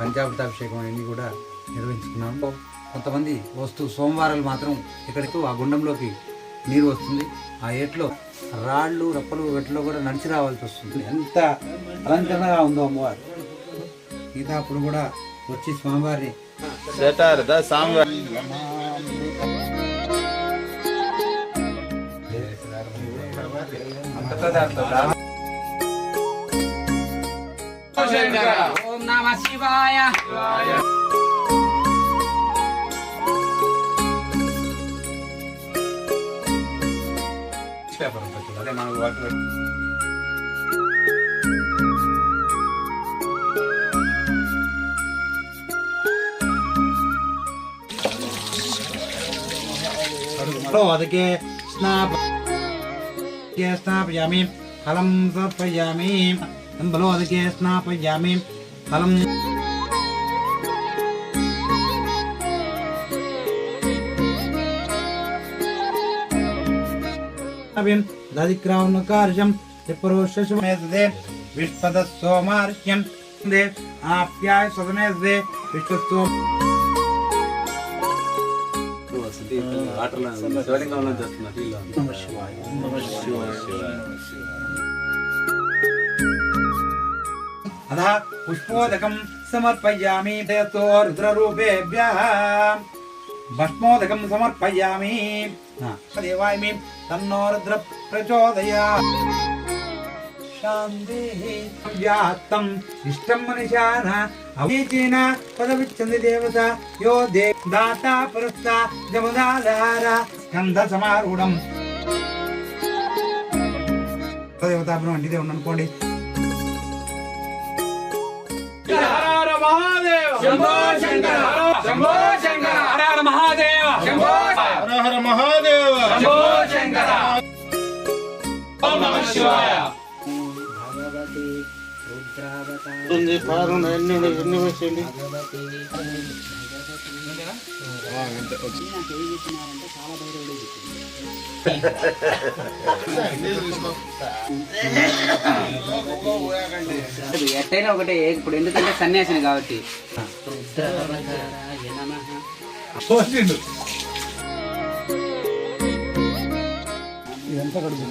పంచామృతాభిషేకం అన్నీ కూడా నిర్వహించుకున్నాము. కొంతమంది సోమవారాలు మాత్రం ఇక్కడికి ఆ గుండంలోకి నీరు వస్తుంది. ఆ ఏట్లో రాళ్ళు రప్పలు వీటిలో కూడా నడిచి రావాల్సి వస్తుంది. ఎంత అలంకరణగా ఉందో అమ్మవారు. మిగతా అప్పుడు కూడా వచ్చి స్వామివారిని ఓం నమః శివాయ. అదే మనకు వాటి అదకే స్నాపయామి ఫలం సమర్పయామి. బలో అదకే స్నాపయామి ఫలం దధిక్రావణ కార్యం పురుషే విష్పద సోమార్హ్యం దే ఆప్యాయ సదమే దే విష్ణు అధ పుష్పోదకం సమర్పయామి రుద్రరూపేభ్యః భస్మోదకం సమర్పయామి. దేవాయ తన్నో రుద్ర ప్రచోదయాత్. శాంతిం ఇష్టం మనిషాన అవీచీన పదవిచ్చంది దేవత యో దే దాత పురస్త జమదాధార స్కంధ సమారూఢం. దేవతాపురం అంటే దేవుడు అనుకోండి. హర మహాదేవ శంభో శంకర శంభో శంకర హర మహాదేవ శంభో హర మహాదేవ శంభో శంకర. ఓం నమః శివాయ. భగవతి రుద్రావతార పారణ ఎన్ని వచ్చేయండి. ఎట్టైనా ఒకటే ఇప్పుడు, ఎందుకంటే సన్యాసిని కాబట్టి. ఇదంతా కడుపు